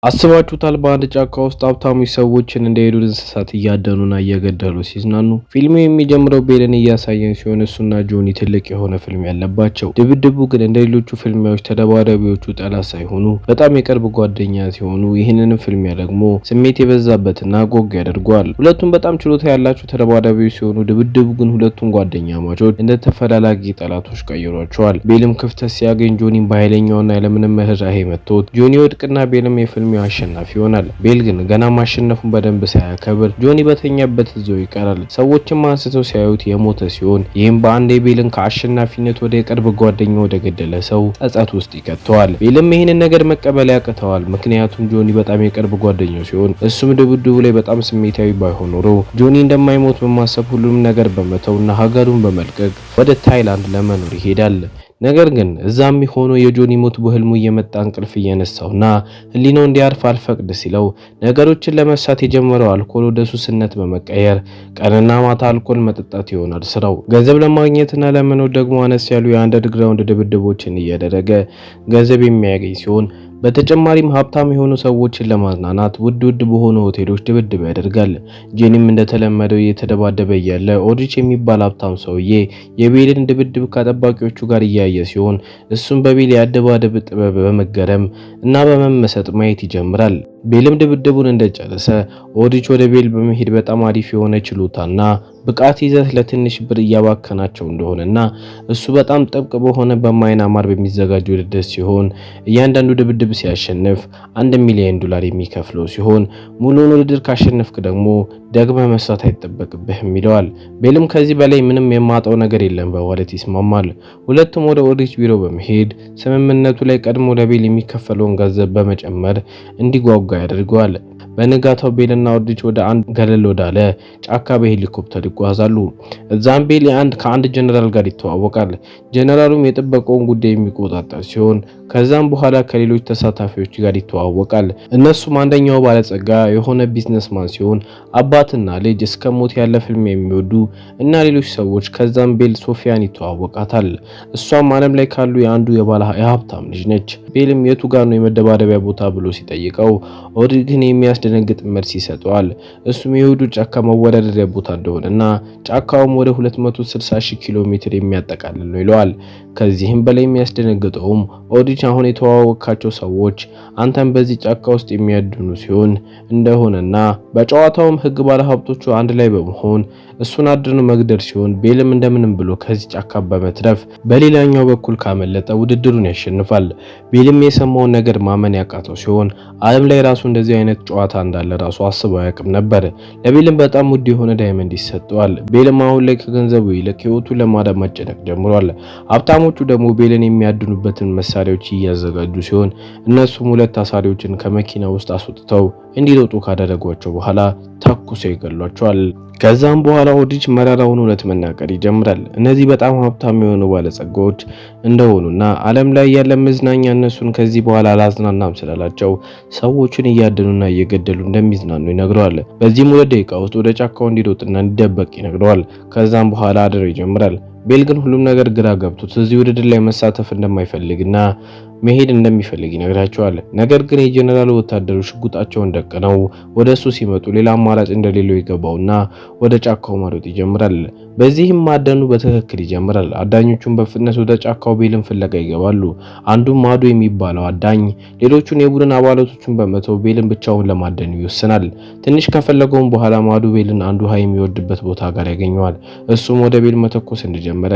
አስባችሁታል? በአንድ ጫካ ውስጥ ሀብታሞች ሰዎችን እንደ ዱር እንስሳት እያደኑና እየገደሉ ሲዝናኑ። ፊልሙ የሚጀምረው ቤልን እያሳየን ሲሆን እሱና ጆኒ ትልቅ የሆነ ፍልም ያለባቸው። ድብድቡ ግን እንደ ሌሎቹ ፍልሚያዎች ተደባዳቢዎቹ ጠላት ሳይሆኑ በጣም የቅርብ ጓደኛ ሲሆኑ፣ ይህንንም ፍልሚያ ደግሞ ስሜት የበዛበትና ጎግ ያደርገዋል። ሁለቱም በጣም ችሎታ ያላቸው ተደባዳቢዎች ሲሆኑ፣ ድብድቡ ግን ሁለቱም ጓደኛ ማቾች እንደ ተፈላላጊ ጠላቶች ቀይሯቸዋል። ቤልም ክፍተት ሲያገኝ ጆኒን በኃይለኛውና ያለምንም ርህራሄ መጥቶት ጆኒ ወድቅና ቤልም የፍልሚያው አሸናፊ ይሆናል። ቤል ግን ገና ማሸነፉን በደንብ ሳያከብር ጆኒ በተኛበት እዛው ይቀራል። ሰዎችም አንስተው ሲያዩት የሞተ ሲሆን ይህም በአንድ ቤልን ከአሸናፊነት ወደ የቅርብ ጓደኛ ወደ ገደለ ሰው ጸጸት ውስጥ ይከተዋል። ቤልም ይህንን ነገር መቀበል ያቅተዋል። ምክንያቱም ጆኒ በጣም የቅርብ ጓደኛው ሲሆን እሱም ድብድቡ ላይ በጣም ስሜታዊ ባይሆን ኖሮ ጆኒ እንደማይሞት በማሰብ ሁሉንም ነገር በመተውና ሀገሩን በመልቀቅ ወደ ታይላንድ ለመኖር ይሄዳል። ነገር ግን እዛም ሆኖ የጆኒ ሞት በህልሙ እየመጣ እንቅልፍ እየነሳውና ህሊናው እንዲያርፍ አልፈቅድ ሲለው ነገሮችን ለመርሳት የጀመረው አልኮል ወደ ሱስነት በመቀየር ቀንና ማታ አልኮል መጠጣት ይሆናል ስራው። ገንዘብ ለማግኘትና ለመኖር ደግሞ አነስ ያሉ የአንደርግራውንድ ድብድቦችን እያደረገ ገንዘብ የሚያገኝ ሲሆን በተጨማሪም ሀብታም የሆኑ ሰዎችን ለማዝናናት ውድ በሆኑ ሆቴሎች ድብድብ ያደርጋል። ጄኒም እንደተለመደው እየተደባደበ እያለ ኦድሪች የሚባል ሀብታም ሰውዬ የቤልን ድብድብ ከጠባቂዎቹ ጋር እያየ ሲሆን እሱም በቤል የአደባደብ ጥበብ በመገረም እና በመመሰጥ ማየት ይጀምራል። ቤልም ድብድቡን እንደጨረሰ ኦድሪች ወደ ቤል በመሄድ በጣም አሪፍ የሆነ ችሎታና ብቃት ይዘት ለትንሽ ብር እያባከናቸው እንደሆነና እሱ በጣም ጥብቅ በሆነ በማይናማር በሚዘጋጅ ውድድር ሲሆን እያንዳንዱ ድብድብ ሲያሸንፍ $1 ሚሊዮን የሚከፍለው ሲሆን ሙሉውን ውድድር ካሸነፍክ ደግሞ ደግመ መስራት አይጠበቅብህም ይለዋል። ቤልም ከዚህ በላይ ምንም የማጣው ነገር የለም በማለት ይስማማል። ሁለቱም ወደ ኦድሪች ቢሮ በመሄድ ስምምነቱ ላይ ቀድሞ ለቤል የሚከፈለውን ገንዘብ በመጨመር እንዲጓጓ ያደርገዋል። በንጋታው ቤልና ኦድሪች ወደ አንድ ገለል ወዳለ ጫካ በሄሊኮፕተር ይጓዛሉ። እዛም ቤል ከአንድ ጀነራል ጋር ይተዋወቃል። ጀነራሉም የጥበቃውን ጉዳይ የሚቆጣጠር ሲሆን ከዛም በኋላ ከሌሎች ተሳታፊዎች ጋር ይተዋወቃል። እነሱም አንደኛው ባለጸጋ የሆነ ቢዝነስማን ሲሆን አባትና ልጅ እስከ ሞት ያለ ፊልም የሚወዱ እና ሌሎች ሰዎች። ከዛም ቤል ሶፊያን ይተዋወቃታል። እሷም ዓለም ላይ ካሉ የአንዱ የሀብታም ልጅ ነች። ቤልም የቱ ጋር ነው የመደባደቢያ ቦታ ብሎ ሲጠይቀው ኦድሪች ግን የሚያስደነግጥ መልስ ይሰጠዋል። እሱም የይሁዱ ጫካ መወዳደሪያ ቦታ እንደሆነና ጫካውም ወደ 260,000 ኪሎ ሜትር የሚያጠቃልል ነው ይለዋል። ከዚህም በላይ የሚያስደነግጠውም ኦድሪች አሁን የተዋወቃቸው ሰዎች አንተን በዚህ ጫካ ውስጥ የሚያድኑ ሲሆን እንደሆነና በጨዋታውም ህግ ባለሀብቶቹ አንድ ላይ በመሆን እሱን አድኖ መግደል ሲሆን ቤልም እንደምንም ብሎ ከዚህ ጫካ በመትረፍ በሌላኛው በኩል ካመለጠ ውድድሩን ያሸንፋል። ቤልም የሰማውን ነገር ማመን ያቃተው ሲሆን ዓለም ላይ ራሱ እንደዚህ አይነት ጨዋታ እንዳለ ራሱ አስበው አያውቅም ነበር። ለቤልም በጣም ውድ የሆነ ዳይመንድ ይሰጠዋል። ቤልም አሁን ላይ ከገንዘቡ ይልቅ ህይወቱን ለማዳን መጨነቅ ጀምሯል። ሀብታሞቹ ደግሞ ቤልን የሚያድኑበትን መሳሪያዎች እያዘጋጁ ሲሆን እነሱም ሁለት ታሳሪዎችን ከመኪና ውስጥ አስወጥተው እንዲሮጡ ካደረጓቸው በኋላ ተኩሰው ይገሏቸዋል። ከዛም በኋላ ኦድሪች መራራውን እውነት መናገር ይጀምራል። እነዚህ በጣም ሀብታም የሆኑ ባለጸጋዎች እንደሆኑና ዓለም ላይ ያለ መዝናኛ እነሱን ከዚህ በኋላ አላዝናናም ስላላቸው ሰዎችን እያደኑና እየገደሉ እንደሚዝናኑ ይነግረዋል። በዚህም 2 ደቂቃ ውስጥ ወደ ጫካው እንዲሮጥና እንዲደበቅ ይነግረዋል። ከዛም በኋላ አድረው ይጀምራል። ቤል ግን ሁሉም ነገር ግራ ገብቶት እዚህ ውድድር ላይ መሳተፍ እንደማይፈልግና መሄድ እንደሚፈልግ ይነግራቸዋል። ነገር ግን የጀነራሉ ወታደሮች ሽጉጣቸውን ደቅነው ወደሱ ሲመጡ ሌላ አማራጭ እንደሌለው ይገባውና ወደ ጫካው ማሮጥ ይጀምራል። በዚህም ማደኑ በትክክል ይጀምራል። አዳኞቹም በፍጥነት ወደ ጫካው ቤልን ፍለጋ ይገባሉ። አንዱም ማዶ የሚባለው አዳኝ ሌሎቹን የቡድን አባላቶቹን በመተው ቤልን ብቻውን ለማደን ይወስናል። ትንሽ ከፈለገውም በኋላ ማዶ ቤልን አንዱ ውሃ የሚወርድበት ቦታ ጋር ያገኘዋል። እሱም ወደ ቤል መተኮስ እንደጀመረ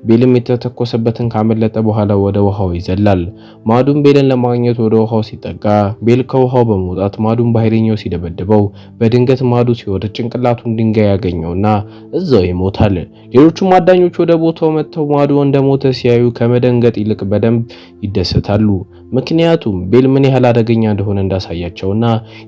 ቤልም የተተኮሰበትን ካመለጠ በኋላ ወደ ውሃው ይዘላል። ማዱን ቤልን ለማግኘት ወደ ውሃው ሲጠጋ ቤል ከውሃው በመውጣት ማዱን በኃይለኛው ሲደበድበው በድንገት ማዱ ሲወርድ ጭንቅላቱን ድንጋይ ያገኘውና እዛው ይሞታል። ሌሎቹም አዳኞች ወደ ቦታው መጥተው ማዱ እንደሞተ ሲያዩ ከመደንገጥ ይልቅ በደንብ ይደሰታሉ። ምክንያቱም ቤል ምን ያህል አደገኛ እንደሆነ እንዳሳያቸውና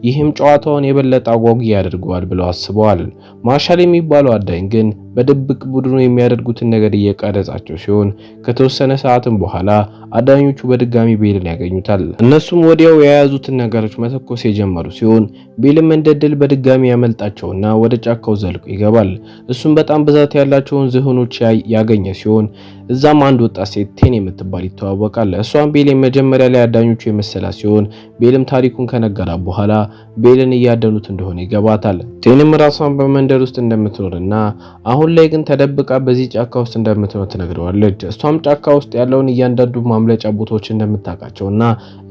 ይህም ጨዋታውን የበለጠ አጓጊ ያደርገዋል ብለው አስበዋል። ማርሻል የሚባለው አዳኝ ግን በድብቅ ቡድኑ የሚያደርጉትን ነገር እየቀረጻቸው ሲሆን ከተወሰነ ሰዓትም በኋላ አዳኞቹ በድጋሚ ቤልን ያገኙታል። እነሱም ወዲያው የያዙትን ነገሮች መተኮስ የጀመሩ ሲሆን ቤልም እንደ ድል በድጋሚ ያመልጣቸውና ወደ ጫካው ዘልቆ ይገባል። እሱም በጣም ብዛት ያላቸውን ዝሆኖች ያገኘ ሲሆን እዛም አንድ ወጣት ሴት ቴን የምትባል ይተዋወቃል። እሷም ቤል መጀመሪያ ላይ አዳኞቹ የመሰላት ሲሆን ቤልም ታሪኩን ከነገራት በኋላ ቤልን እያደኑት እንደሆነ ይገባታል። ቴንም ራሷን በመንደር ውስጥ እንደምትኖርና አሁን ላይ ግን ተደብቃ በዚህ ጫካ ውስጥ እንደምትኖር ትነግረዋለች። እሷም ጫካ ውስጥ ያለውን እያንዳንዱ ማምለጫ ቦታዎች እንደምታውቃቸውና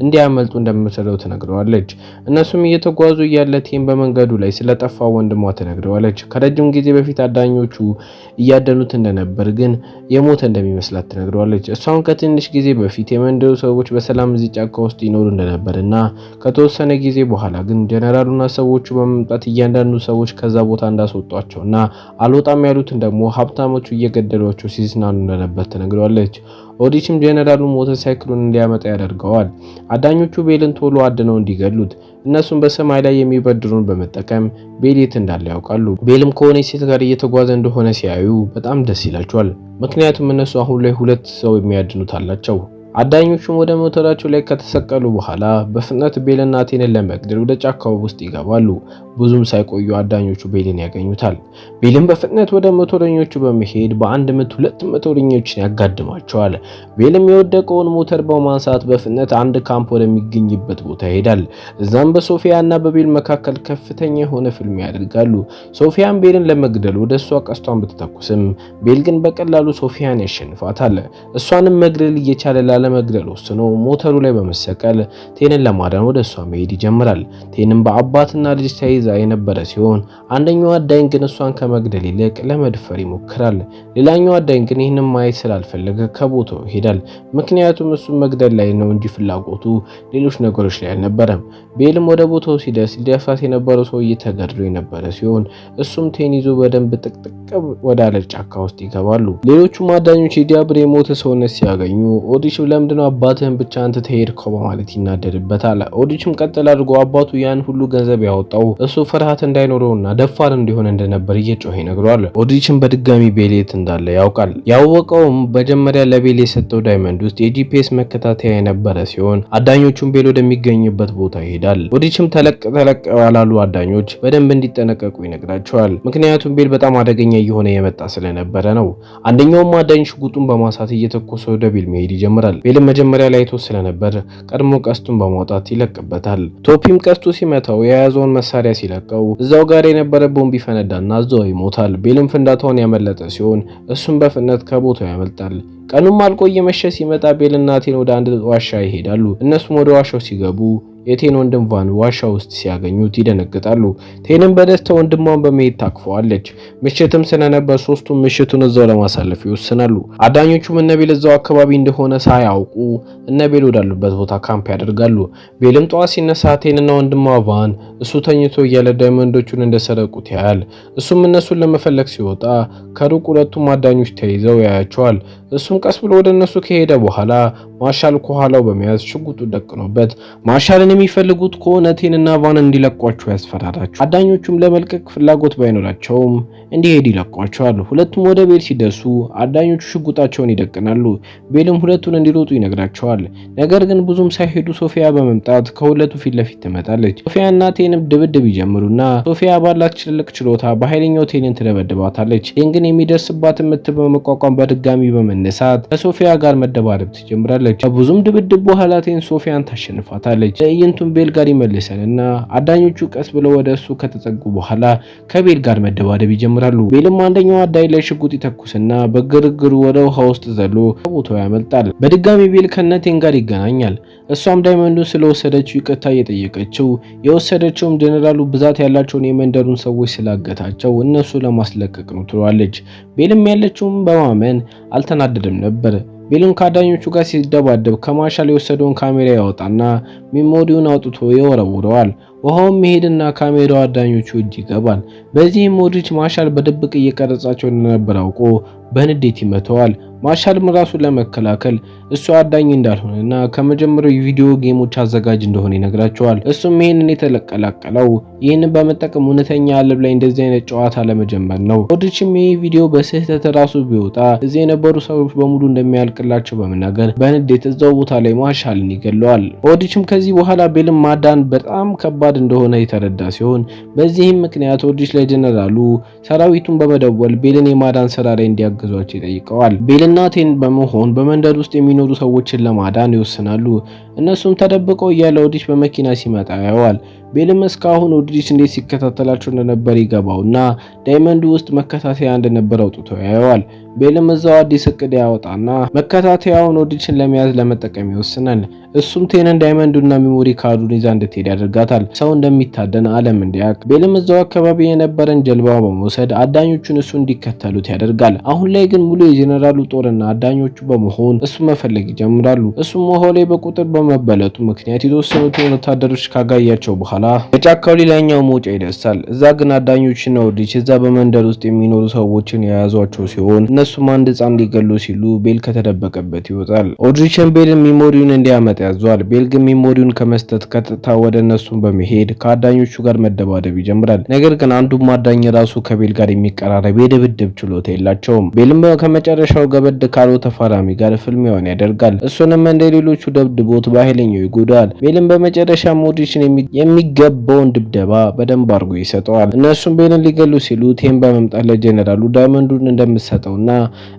እንዲያመልጡ እንደምትለው ትነግረዋለች። እነሱም እየተጓዙ እያለ ቴን በመንገዱ ላይ ስለጠፋ ወንድሟ ትነግረዋለች። ከረጅም ጊዜ በፊት አዳኞቹ እያደኑት እንደነበር ግን የሞተ እንደሚመስላት ትነግረዋለች። እሷም ከትንሽ ጊዜ በፊት የመንደሩ ሰዎች በሰላም እዚህ ጫካ ውስጥ ይኖሩ እንደነበርና ከተወሰነ ጊዜ በኋላ ግን ጀነራሉና ሰዎቹ በመምጣት እያንዳንዱ ሰዎች ከዛ ቦታ እንዳስወጧቸውና አልወጣም ያሉትን ደግሞ ሀብታሞቹ እየገደሏቸው ሲዝናኑ እንደነበር ትነግረዋለች። ኦዲችም ጀነራሉ ሞተር ሳይክሉን እንዲያመጣ ያደርገዋል። አዳኞቹ ቤልን ቶሎ አድነው እንዲገሉት እነሱም በሰማይ ላይ የሚበድሩን በመጠቀም ቤል የት እንዳለ ያውቃሉ። ቤልም ከሆነ ሴት ጋር እየተጓዘ እንደሆነ ሲያዩ በጣም ደስ ይላቸዋል። ምክንያቱም እነሱ አሁን ላይ ሁለት ሰው የሚያድኑት አላቸው። አዳኞቹም ወደ ሞተራቸው ላይ ከተሰቀሉ በኋላ በፍጥነት ቤልና ቴንን ለመግደል ወደ ጫካው ውስጥ ይገባሉ። ብዙም ሳይቆዩ አዳኞቹ ቤልን ያገኙታል። ቤልም በፍጥነት ወደ ሞተረኞቹ በመሄድ በአንድ ምት ሁለት ሞተረኞችን ያጋድማቸዋል። ቤልም የወደቀውን ሞተር በማንሳት በፍጥነት አንድ ካምፕ ወደሚገኝበት ቦታ ይሄዳል። እዛም በሶፊያና በቤል መካከል ከፍተኛ የሆነ ፍልሚያ ያደርጋሉ። ሶፊያን ቤልን ለመግደል ወደ እሷ ቀስቷን ብትተኩስም ቤል ግን በቀላሉ ሶፊያን ያሸንፋታል። እሷንም መግደል እየቻለ ላለመግደል ወስኖ ሞተሩ ላይ በመሰቀል ቴንን ለማዳን ወደ እሷ መሄድ ይጀምራል። ቴንም በአባትና ልጅ ተይዛ የነበረ ሲሆን አንደኛው አዳኝ ግን እሷን ከመግደል ይልቅ ለመድፈር ይሞክራል። ሌላኛው አዳኝ ግን ይህንን ማየት ስላልፈለገ ከቦታው ይሄዳል። ምክንያቱም እሱ መግደል ላይ ነው እንጂ ፍላጎቱ ሌሎች ነገሮች ላይ አልነበረም። ቤልም ወደ ቦታው ሲደርስ ሊደፍራት የነበረው ሰውዬ ተገድሎ የነበረ ሲሆን እሱም ቴን ይዞ በደንብ ጥቅጥቅ ወዳለ ጫካ ውስጥ ይገባሉ። ሌሎቹም አዳኞች የዲያብር የሞተ ሰውነት ሲያገኙ ኦዲችም ለምንድነው አባትህን ብቻ አንተ ተሄድከው በማለት ይናደድበታል። ኦዲችም ቀጥል አድርጎ አባቱ ያን ሁሉ ገንዘብ ያወጣው እሱ ፍርሃት እንዳይኖረውና ደፋር እንዲሆን እንደነበር እየጮኸ ይነግረዋል። ኦዲችም በድጋሚ ቤል የት እንዳለ ያውቃል። ያወቀውም መጀመሪያ ለቤል የሰጠው ዳይመንድ ውስጥ የጂፒኤስ መከታተያ የነበረ ሲሆን አዳኞቹም ቤል ወደሚገኝበት ቦታ ይሄዳል። ኦዲችም ተለቅ ያላሉ አዳኞች በደንብ እንዲጠነቀቁ ይነግራቸዋል። ምክንያቱም ቤል በጣም አደገኛ እየሆነ የመጣ ስለነበረ ነው። አንደኛውም አዳኝ ሽጉጡን በማሳት እየተኮሰ ወደ ቤል መሄድ ይጀምራል። ቤልም መጀመሪያ ላይ አይቶ ስለነበር ቀድሞ ቀስቱን በማውጣት ይለቅበታል። ቶፒም ቀስቱ ሲመታው የያዘውን መሳሪያ ሲለቀው እዛው ጋር የነበረ ቦምብ ይፈነዳና እዛው ይሞታል። ቤልም ፍንዳታውን ያመለጠ ሲሆን እሱም በፍጥነት ከቦታው ያመልጣል። ቀኑም አልቆ እየመሸ ሲመጣ ቤልና ቴን ወደ አንድ ዋሻ ይሄዳሉ። እነሱም ወደ ዋሻው ሲገቡ የቴን ወንድም ቫን ዋሻ ውስጥ ሲያገኙት ይደነግጣሉ። ቴንም በደስታ ወንድሟን በመሄድ ታቅፈዋለች። ምሽትም ስለነበር ሶስቱም ምሽቱን እዛው ለማሳለፍ ይወስናሉ። አዳኞቹም እነቤል እዛው አካባቢ እንደሆነ ሳያውቁ እነቤል ወዳሉበት ቦታ ካምፕ ያደርጋሉ። ቤልም ጠዋት ሲነሳ ቴንና ወንድሟ ቫን እሱ ተኝቶ እያለ ዳይመንዶቹን እንደሰረቁት ያያል። እሱም እነሱን ለመፈለግ ሲወጣ ከሩቅ ሁለቱም አዳኞች ተይዘው ያያቸዋል። እሱም ቀስ ብሎ ወደ እነሱ ከሄደ በኋላ ማርሻል ከኋላው በመያዝ ሽጉጡ ደቅኖበት ማርሻልን የሚፈልጉት ከሆነ ቴንና ቫን እንዲለቋቸው ያስፈራራቸው። አዳኞቹም ለመልቀቅ ፍላጎት ባይኖራቸውም እንዲሄድ ይለቋቸዋል። ሁለቱም ወደ ቤል ሲደርሱ አዳኞቹ ሽጉጣቸውን ይደቅናሉ። ቤልም ሁለቱን እንዲሮጡ ይነግራቸዋል። ነገር ግን ብዙም ሳይሄዱ ሶፊያ በመምጣት ከሁለቱ ፊት ለፊት ትመጣለች። ሶፊያና ቴንም ድብድብ ይጀምሩና ሶፊያ ባላት ትልቅ ችሎታ በኃይለኛው ቴንን ትደበድባታለች። ቴን ግን የሚደርስባት ምት በመቋቋም በድጋሚ በመነሳት ከሶፊያ ጋር መደባደብ ትጀምራለች። ብዙም ድብድብ በኋላ ቴን ሶፊያን ታሸንፋታለች። ትዕይንቱን ቤል ጋር ይመልሰንና አዳኞቹ ቀስ ብለው ወደ እሱ ከተጠጉ በኋላ ከቤል ጋር መደባደብ ይጀምራሉ። ቤልም አንደኛው አዳኝ ላይ ሽጉጥ ይተኩስና በግርግሩ ወደ ውሃ ውስጥ ዘሎ ከቦታው ያመልጣል። በድጋሚ ቤል ከነቴን ጋር ይገናኛል። እሷም ዳይመንዱን ስለወሰደችው ይቅርታ እየጠየቀችው የወሰደችውም ጀነራሉ ብዛት ያላቸውን የመንደሩን ሰዎች ስላገታቸው እነሱ ለማስለቀቅ ነው ትሏለች። ቤልም ያለችውም በማመን አልተናደደም ነበር። ቤልን ከአዳኞቹ ጋር ሲደባደብ ከማርሻል የወሰደውን ካሜራ ያወጣና ሚሞሪውን አውጥቶ ይወረውረዋል። ውሃውም መሄድና ካሜራው አዳኞቹ እጅ ይገባል። በዚህም ኦዲች ማርሻል በድብቅ እየቀረጻቸው እንደነበር አውቆ በንዴት ይመተዋል። ማርሻልም ራሱን ለመከላከል እሱ አዳኝ እንዳልሆነና ከመጀመሪያው የቪዲዮ ጌሞች አዘጋጅ እንደሆነ ይነግራቸዋል። እሱም ይሄንን የተቀላቀለው ይህንን በመጠቀም እውነተኛ ዓለም ላይ እንደዚህ አይነት ጨዋታ ለመጀመር ነው። ኦድሪችም ይህ ቪዲዮ በስህተት ራሱ ቢወጣ እዚህ የነበሩ ሰዎች በሙሉ እንደሚያልቅላቸው በመናገር በንዴት እዛው ቦታ ላይ ማርሻልን ይገለዋል። ኦድሪችም ከዚህ በኋላ ቤልን ማዳን በጣም ከባድ እንደሆነ የተረዳ ሲሆን በዚህም ምክንያት ኦድሪች ለጀነራሉ ሰራዊቱን በመደወል ቤልን የማዳን ስራ ላይ እንዲያግዟቸው ይጠይቀዋል። ቤልና ቴን በመሆን በመንደር ውስጥ የሚኖሩ ሰዎችን ለማዳን ይወስናሉ። እነሱም ተደብቀው እያለ ኦድሪች በመኪና ሲመጣ ያየዋል። ቤልም እስካሁን ኦድሪች እንዴት ሲከታተላቸው እንደነበር ይገባውና ዳይመንዱ ውስጥ መከታተያ እንደነበር አውጥቶ ያየዋል። ቤልም እዛው አዲስ እቅድ ያወጣና መከታተያውን ኦድሪችን ለመያዝ ለመጠቀም ይወስናል። እሱም ቴንን ዳይመንዱና ሚሞሪ ካርዱን ይዛ እንድትሄድ ያደርጋታል፣ ሰው እንደሚታደን ዓለም እንዲያውቅ። ቤልም እዛው አካባቢ የነበረን ጀልባ በመውሰድ አዳኞቹን እሱ እንዲከተሉት ያደርጋል። አሁን ላይ ግን ሙሉ የጀነራሉ ጦርና አዳኞቹ በመሆን እሱ መፈለግ ይጀምራሉ። እሱም ውሃው ላይ በቁጥር በመበለጡ ምክንያት የተወሰኑትን ወታደሮች ካጋያቸው በኋላ የጫካው ሌላኛው መውጫ ይደርሳል። እዛ ግን አዳኞችና ኦድሪች እዛ በመንደር ውስጥ የሚኖሩ ሰዎችን የያዟቸው ሲሆን እነሱም አንድ ህፃን ሊገሉ ሲሉ ቤል ከተደበቀበት ይወጣል። ኦድሪችን ቤልን ሚሞሪውን እንዲያመጣ ያዟል። ቤል ግን ሚሞሪውን ከመስጠት ቀጥታ ወደ እነሱም በመሄድ ከአዳኞቹ ጋር መደባደብ ይጀምራል። ነገር ግን አንዱም አዳኝ ራሱ ከቤል ጋር የሚቀራረብ የድብድብ ችሎታ የላቸውም። ቤልም ከመጨረሻው ገበድ ካለው ተፋራሚ ጋር ፍልሚያውን ያደርጋል። እሱንም እንደ ሌሎቹ ደብድቦት በኃይለኛው ይጎዳል። ቤልም በመጨረሻ ኦድሪችን የሚገባውን ድብደባ በደንብ አድርጎ ይሰጠዋል። እነሱም ቤልን ሊገሉ ሲሉ ቴን በመምጣት ለጀነራሉ ዳይመንዱን እንደምትሰጠውና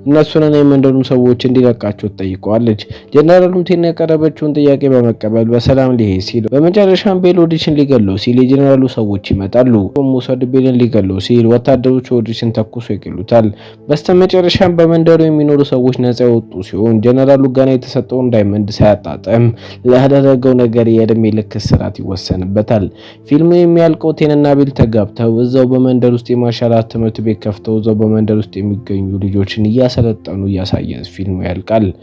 እነሱንና የመንደሩን ሰዎች እንዲለቃቸው ትጠይቀዋለች። ጀነራሉም ቴን ያቀረበችውን ጥያቄ በመቀበል በሰላም ሊሄድ ሲል በመጨረሻም ቤል ኦድሪችን ሊገሉ ሲል የጀነራሉ ሰዎች ይመጣሉ። በመውሰድ ቤልን ሊገሉ ሲል ወታደሮቹ ኦድሪችን ተኩሶ ይገሉታል። በስተመጨረሻም በመንደሩ የሚኖሩ ሰዎች ነፃ የወጡ ሲሆን ጀነራሉ ገና የተሰጠውን ዳይመንድ ሳያጣጥም ላደረገው ነገር የእድሜ ልክ እስራት ይወሰንበታል። ፊልሙ የሚያልቀው ቴንና ቤል ተጋብተው እዛው በመንደር ውስጥ የማርሻል አርት ትምህርት ቤት ከፍተው እዛው በመንደር ውስጥ የሚገኙ ልጆችን እያሰለጠኑ እያሳየን ፊልሙ ያልቃል።